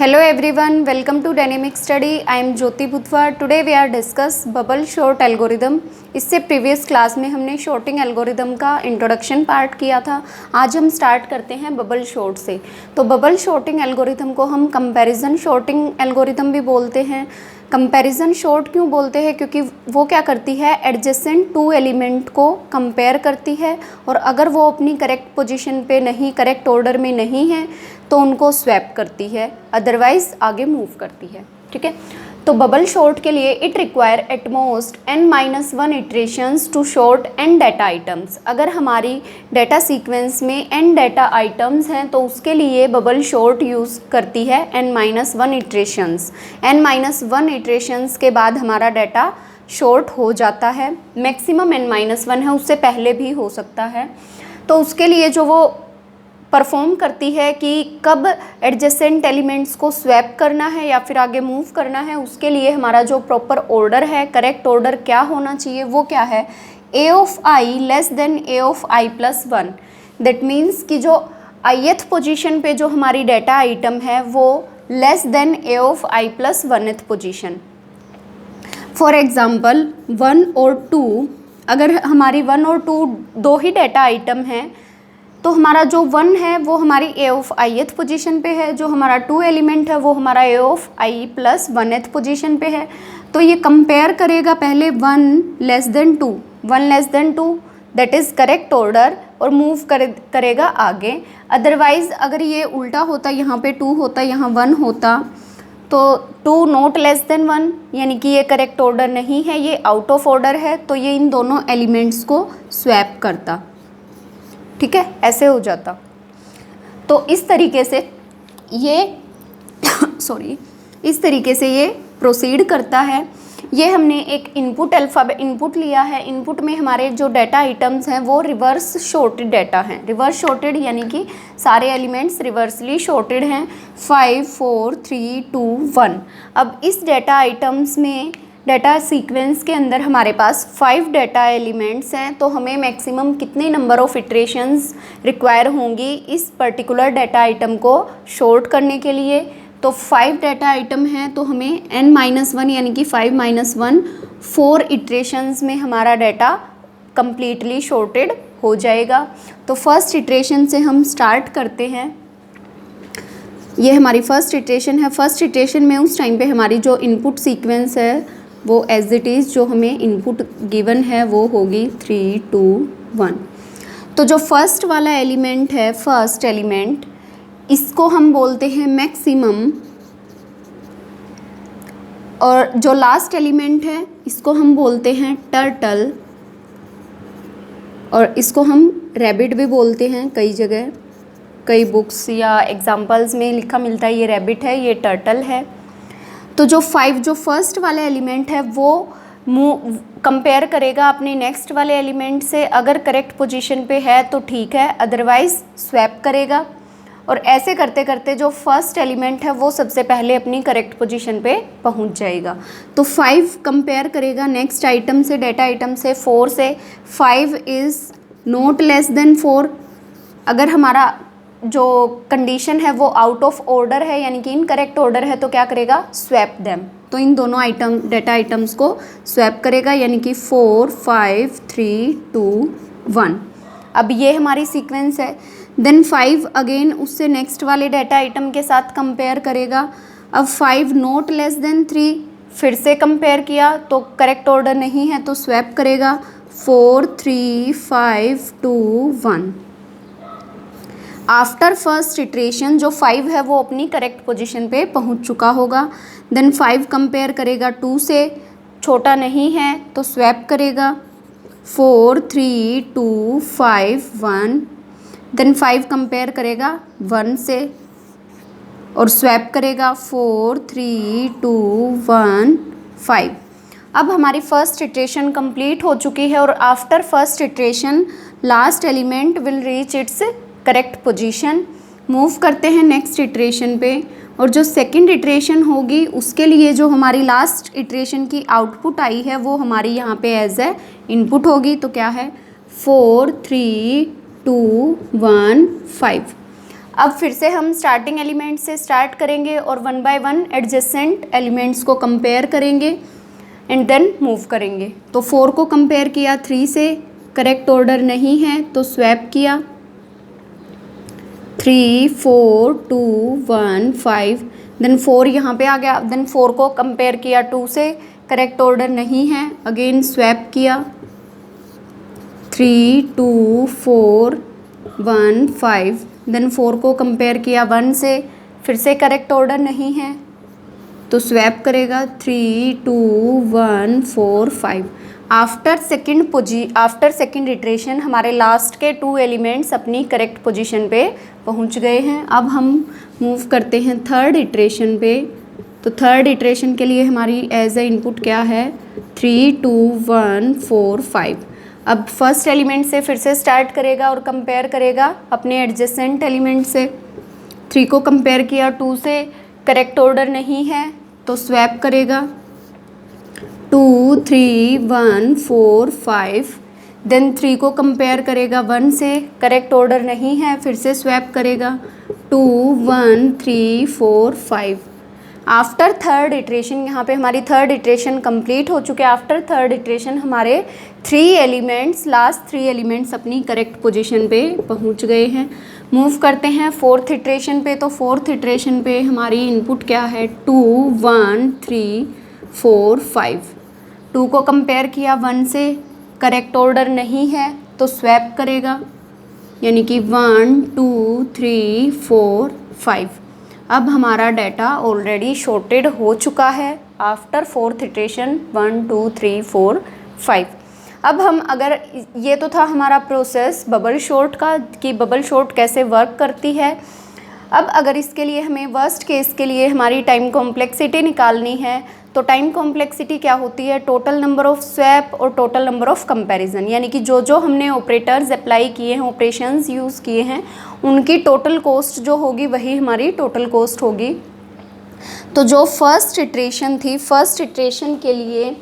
Hello everyone, welcome to Dynamic Study. I am Jyoti Bhuthwar. Today we are discuss bubble sort algorithm. इससे previous class में हमने shorting algorithm का introduction part किया था। आज हम स्टार्ट करते हैं बबल शॉर्ट से। तो बबल शॉर्टिंग एल्गोरिदम को हम कंपैरिजन शॉर्टिंग एल्गोरिदम भी बोलते हैं। कंपैरिजन शॉर्ट क्यों बोलते हैं? क्योंकि वो क्या करती है, एडजेसेंट टू एलिमेंट को कंपेयर करती है और अगर वो अपनी करेक्ट पोजीशन पे नहीं, करेक्ट ऑर्डर में नहीं है तो उनको स्वैप करती है, अदरवाइज आगे मूव करती है। ठीक है, तो बबल शॉर्ट के लिए it require at most n-1 iterations to sort n data items. अगर हमारी डाटा सीक्वेंस में n डाटा आइटम्स हैं तो उसके लिए बबल शॉर्ट यूज़ करती है n-1 इटरेशंस। n-1 इटरेशंस के बाद हमारा डाटा शॉर्ट हो जाता है। मैक्सिमम n-1 है, उससे पहले भी हो सकता है। तो उसके लिए जो वो परफॉर्म करती है कि कब एडजेसेंट एलिमेंट्स को स्वैप करना है या फिर आगे मूव करना है, उसके लिए हमारा जो प्रॉपर ऑर्डर है, करेक्ट ऑर्डर क्या होना चाहिए, वो क्या है, a of i less than a of i plus 1। That means कि जो ith पोजीशन पे जो हमारी डाटा आइटम है वो less than a of i plus 1th position. For example 1 और 2, अगर हमारी 1 और 2 दो ही डाटा आइटम हैं तो हमारा जो 1 है वो हमारी a ऑफ ith पोजीशन पे है, जो हमारा 2 एलिमेंट है वो हमारा a of i plus 1th position पे है। तो ये कंपेयर करेगा पहले 1 less than 2, 1 less than 2 that is correct order, और मूव करेगा आगे। अदरवाइज़ अगर ये उल्टा होता, यहाँ पे 2 होता, यहाँ 1 होता, तो 2 नॉट लेस देन 1 यानी कि ये करेक्ट ऑर्डर नहीं है, ये आउट ऑफ ऑर्डर है, तो ये इन दोनों एलिमेंट्स को स्वैप करता। ठीक है, ऐसे हो जाता। तो इस तरीके से ये इस तरीके से ये प्रोसीड करता है। ये हमने एक इनपुट लिया है। इनपुट में हमारे जो डाटा आइटम्स हैं वो रिवर्स शॉर्टेड डाटा हैं। रिवर्स शॉर्टेड यानी कि सारे एलिमेंट्स रिवर्सली शॉर्टेड हैं, 5 4 3 2 1। अब इस डाटा आइटम्स में डाटा सीक्वेंस के अंदर हमारे पास 5 डाटा एलिमेंट्स हैं, तो हमें मैक्सिमम कितने नंबर ऑफ़ इटरेशंस रिक्वायर होंगी इस पर्टिकुलर डाटा आइटम को शॉर्ट करने के लिए। तो 5 डाटा आइटम हैं तो हमें n-1 यानी कि 5-1 4 इटरेशंस में हमारा डाटा कम्प्लीटली शॉर्टेड हो जाएगा। तो फर्स्ट इटरेशन से हम स्टार्ट करते हैं। ये हमारी फर्स्ट इटरेशन है। फर्स्ट इटरेशन में उस टाइम पे हमारी जो इनपुट सीक्वेंस है वो एज इट इज़ जो हमें इनपुट गिवन है वो होगी 3 2 1। तो जो फर्स्ट वाला एलिमेंट है, फर्स्ट एलिमेंट, इसको हम बोलते हैं मैक्सिमम, और जो लास्ट एलिमेंट है इसको हम बोलते हैं टर्टल, और इसको हम रैबिट भी बोलते हैं। कई जगह, कई बुक्स या एग्जाम्पल्स में लिखा मिलता है ये रैबिट है, ये टर्टल है। तो जो फर्स्ट वाला एलिमेंट है वो कंपेयर करेगा अपने नेक्स्ट वाले एलिमेंट से। अगर करेक्ट पोजीशन पे है तो ठीक है, अदरवाइज स्वैप करेगा। और ऐसे करते करते जो फर्स्ट एलिमेंट है वो सबसे पहले अपनी करेक्ट पोजीशन पे पहुंच जाएगा। तो 5 कंपेयर करेगा नेक्स्ट आइटम से, डाटा आइटम से, 4 से। 5 इज़ नॉट लेस देन 4। अगर हमारा जो कंडीशन है वो आउट ऑफ ऑर्डर है यानी कि इनकरेक्ट ऑर्डर है तो क्या करेगा, स्वैप देम। तो इन दोनों डाटा आइटम्स को स्वैप करेगा यानी कि 4 5 3 2 1। अब ये हमारी सीक्वेंस है। देन 5 अगेन उससे नेक्स्ट वाले डाटा आइटम के साथ कंपेयर करेगा। अब 5 नॉट लेस देन 3, फिर से कंपेयर किया तो करेक्ट ऑर्डर नहीं है तो स्वैप करेगा 4 3 5 2 1। आफ्टर फर्स्ट इटरेशन जो 5 है वो अपनी करेक्ट पोजीशन पे पहुंच चुका होगा। देन 5 कंपेयर करेगा 2 से, छोटा नहीं है तो स्वैप करेगा 4 3 2 5 1। देन 5 कंपेयर करेगा 1 से और स्वैप करेगा 4 3 2 1 5। अब हमारी फर्स्ट इटरेशन कंप्लीट हो चुकी है और after first iteration last element will reach its correct position. Move करते हैं नेक्स्ट इटरेशन पे, और जो सेकंड इटरेशन होगी उसके लिए जो हमारी लास्ट इटरेशन की आउटपुट आई है वो हमारी यहाँ पे एज ए इनपुट होगी। तो क्या है, 4 3 2 1 5। अब फिर से हम स्टार्टिंग एलिमेंट से स्टार्ट करेंगे और one by one adjacent elements को कंपेयर करेंगे एंड देन मूव करेंगे। तो 4 को कंपेयर किया 3 से, करेक्ट ऑर्डर नहीं है तो स्वैप किया, 3 4 2 1 5, देन 4 यहाँ पे आ गया। देन 4 को कंपेयर किया 2 से, करेक्ट ऑर्डर नहीं है, अगेन स्वैप किया, 3 2 4 1 5, देन 4 को कंपेयर किया 1 से, फिर से करेक्ट ऑर्डर नहीं है तो स्वैप करेगा 3 2 1 4 5। आफ्टर सेकंड इटरेशन हमारे लास्ट के 2 एलिमेंट्स अपनी करेक्ट पोजीशन पे पहुंच गए हैं। अब हम मूव करते हैं थर्ड इटरेशन पे। तो थर्ड इटरेशन के लिए हमारी एज ए इनपुट क्या है, 3 2 1 4 5। अब फर्स्ट एलिमेंट से फिर से स्टार्ट करेगा और कंपेयर करेगा अपने एडजेसेंट एलिमेंट से। 3 को कंपेयर किया 2 से, करेक्ट ऑर्डर नहीं है तो स्वैप करेगा, 2 3 1 4 5, देन 3 को कंपेयर करेगा 1 से, करेक्ट ऑर्डर नहीं है, फिर से स्वैप करेगा, 2 1 3 4 5। आफ्टर थर्ड इटरेशन, यहाँ पे हमारी थर्ड इटरेशन कंप्लीट हो चुके हैं। आफ्टर थर्ड इटरेशन हमारे लास्ट 3 एलिमेंट्स अपनी करेक्ट पोजीशन पे पहुँच गए हैं। मूव करते हैं फोर्थ इटरेशन पे। तो फोर्थ इटरेशन पे हमारी इनपुट क्या है, 2 1 3 4 5। 2 को कंपेयर किया 1 से, करेक्ट ऑर्डर नहीं है तो स्वैप करेगा, यानी कि 1 2 3 4 5। अब हमारा डाटा ऑलरेडी शॉर्टेड हो चुका है आफ्टर फोर्थ इटरेशन 1 2 3 4 5। अब हम अगर ये तो था हमारा प्रोसेस बबल शॉर्ट का कि बबल शॉर्ट कैसे वर्क करती है। अब अगर इसके लिए हमें वर्स्ट केस के लिए हमारी टाइम कॉम्प्लेक्सिटी निकालनी है तो टाइम कॉम्प्लेक्सिटी क्या होती है, टोटल नंबर ऑफ स्वैप और टोटल नंबर ऑफ कंपैरिजन, यानी कि जो हमने ऑपरेटर्स अप्लाई किए हैं, ऑपरेशंस यूज़ किए हैं, उनकी टोटल कॉस्ट जो होगी वही हमारी टोटल कॉस्ट होगी। तो जो फर्स्ट इटरेशन थी, फर्स्ट इटरेशन के लिए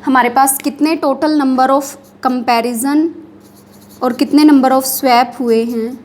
हमारे पास कितने टोटल नंबर ऑफ कंपैरिजन और कितने नंबर ऑफ स्वैप हुए हैं।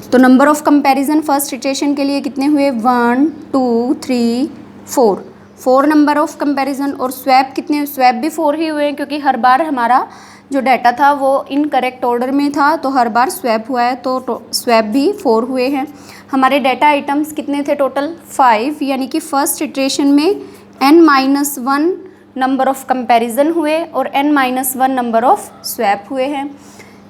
तो number of comparison first iteration के लिए कितने हुए, 1 2 3 4 नंबर ऑफ कंपैरिजन। और स्वैप कितने, स्वैप भी 4 ही हुए हैं क्योंकि हर बार हमारा जो डाटा था वो इनकरेक्ट ऑर्डर में था तो हर बार स्वैप हुआ है, तो स्वैप भी 4 हुए हैं। हमारे डाटा आइटम्स कितने थे, टोटल 5, यानी कि फर्स्ट इटरेशन में n-1 नंबर ऑफ कंपैरिजन हुए और n-1 नंबर ऑफ स्वैप हुए हैं।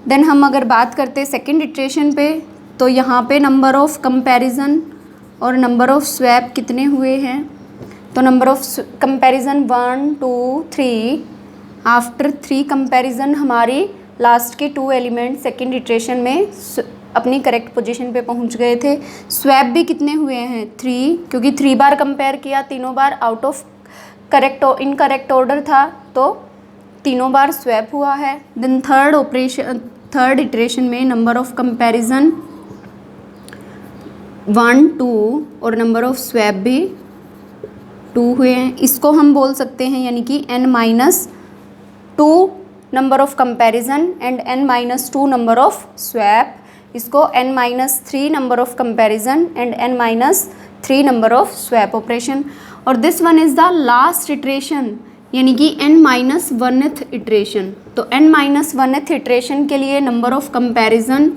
देन हम अगर बात करते सेकेंड इटरेशन पे तो यहाँ पे नंबर ऑफ कंपैरिजन और नंबर ऑफ स्वैप कितने हुए हैं। तो number of comparison 1 2 3। After 3 comparison हमारी लास्ट के 2 एलिमेंट सेकेंड इटरेशन में अपनी करेक्ट पोजीशन पे पहुंच गए थे। स्वैप भी कितने हुए हैं, 3, क्योंकि 3 बार कंपेयर किया, तीनों बार आउट ऑफ इनकरेक्ट ऑर्डर था तो तीनों बार स्वैप हुआ है। देन थर्ड इटरेशन में नंबर ऑफ कंपैरिजन 1 2 और नंबर ऑफ स्वैप भी 2 हुए हैं। इसको हम बोल सकते हैं यानी कि n-2 number of comparison and n-2 number of swap. इसको n-3 number of comparison and n-3 number of swap operation. और this one is the last iteration यानी कि n-1th इटरेशन। तो n-1th इटरेशन के लिए नंबर ऑफ कंपैरिजन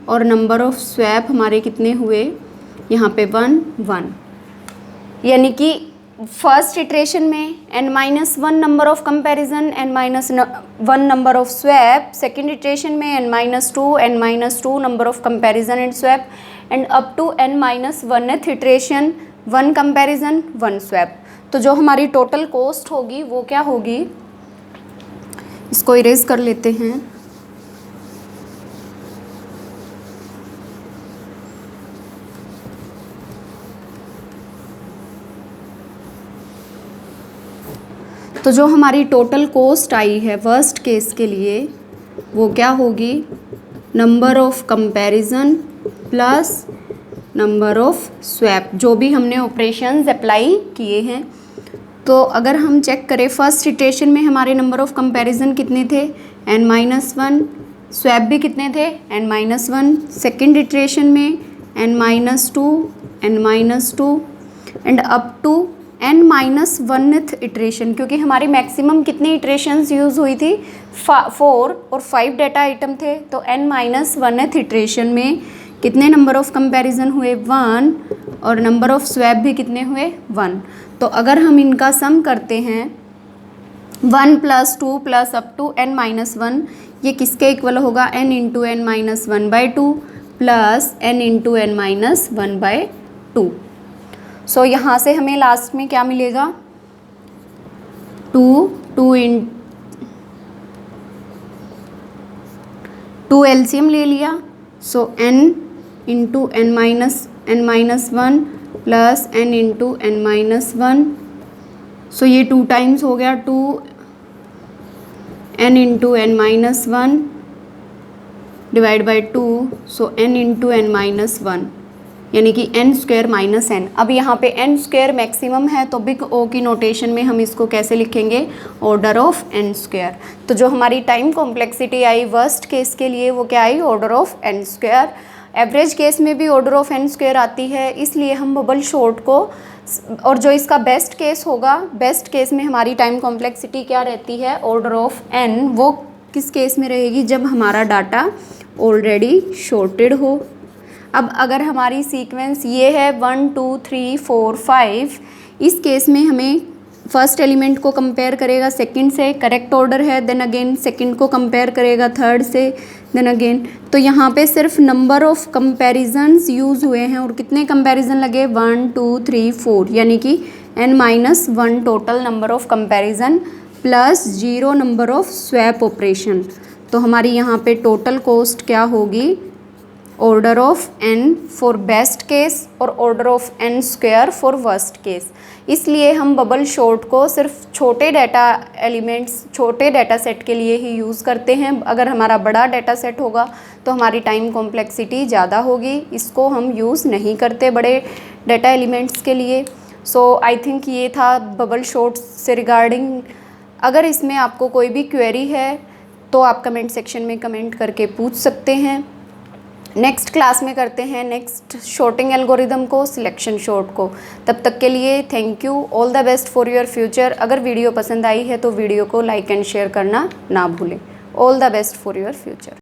और number of swap हमारे कितने हुए, यहाँ पे 1 1, यानी कि फर्स्ट इटरेशन में n-1 number of comparison, n-1 number of swap. Second iteration में n-2 number of comparison and swap, and up to n-1th इटरेशन 1 कंपैरिजन 1 स्वैप। तो जो हमारी टोटल कॉस्ट होगी वो क्या होगी, इसको इरेज कर लेते हैं। तो जो हमारी टोटल कॉस्ट आई है वर्स्ट केस के लिए वो क्या होगी, number of comparison plus number of swap, जो भी हमने ऑपरेशंस अप्लाई किए हैं। तो अगर हम चेक करें फर्स्ट इटरेशन में हमारे नंबर ऑफ कंपैरिजन कितने थे, n-1, स्वैप भी कितने थे, n-1, सेकेंड इटरेशन में n-2, n-2 and up to n-1th iteration, क्योंकि हमारी मैक्सिमम कितनी इटरेशंस यूज़ हुई थी, 4 और 5 डाटा आइटम थे, तो n-1th इटरेशन में कितने नंबर ऑफ कंपैरिजन हुए, 1, और नंबर ऑफ स्वैप भी कितने हुए, 1। तो अगर हम इनका सम करते हैं 1 + 2 + अप टू n-1, ये किसके इक्वल होगा, n × n-1/2 plus n × n-1/2। सो यहाँ से हमें लास्ट में क्या मिलेगा, 2 एलसीएम ले लिया, सो n × n-1 plus n × n-1, सो ये 2 टाइम्स हो गया, 2n × n-1 divide by 2, so n × n-1 यानी कि n² - n। अब यहाँ पे n² मैक्सिमम है, तो बिग O की नोटेशन में हम इसको कैसे लिखेंगे, ऑर्डर ऑफ n²। तो जो हमारी टाइम कॉम्प्लेक्सिटी आई वर्स्ट केस के लिए वो क्या आई, order of n²। Average case में भी ऑर्डर ऑफ n² आती है, इसलिए हम बबल शॉर्ट को, और जो इसका बेस्ट केस होगा, बेस्ट केस में हमारी टाइम कॉम्प्लेक्सिटी क्या रहती है, ऑर्डर ऑफ n, वो किस केस में रहेगी, जब हमारा डाटा ऑलरेडी शॉर्टेड हो। अब अगर हमारी सीक्वेंस ये है 1 2 3 4 5, इस केस में हमें फर्स्ट एलिमेंट को कंपेयर करेगा सेकंड से, करेक्ट ऑर्डर है, देन अगेन सेकंड को कंपेयर करेगा थर्ड से, देन अगेन। तो यहाँ पे सिर्फ नंबर ऑफ कंपैरिजन्स यूज़ हुए हैं, और कितने कंपैरिजन लगे, 1 2 3 4, यानी कि n-1 total number of comparison plus 0 number of swap operation. तो हमारी यहाँ पे टोटल कॉस्ट क्या होगी, order of n for best case और order of n² for worst case. इसलिए हम बबल शॉर्ट को सिर्फ छोटे डाटा एलिमेंट्स, छोटे डाटा सेट के लिए ही यूज़ करते हैं। अगर हमारा बड़ा डाटा सेट होगा तो हमारी टाइम कॉम्प्लेक्सिटी ज़्यादा होगी, इसको हम यूज़ नहीं करते बड़े डाटा एलिमेंट्स के लिए। सो आई थिंक ये था बबल शॉर्ट से रिगार्डिंग। अगर इसमें आपको कोई भी क्वेरी है तो आप कमेंट सेक्शन में कमेंट करके पूछ सकते हैं। नेक्स्ट क्लास में करते हैं नेक्स्ट शॉर्टिंग एल्गोरिदम को, सिलेक्शन शॉर्ट को। तब तक के लिए thank you, all the best for your future. अगर वीडियो पसंद आई है तो वीडियो को लाइक एंड शेयर करना ना भूलें। All the best for your future.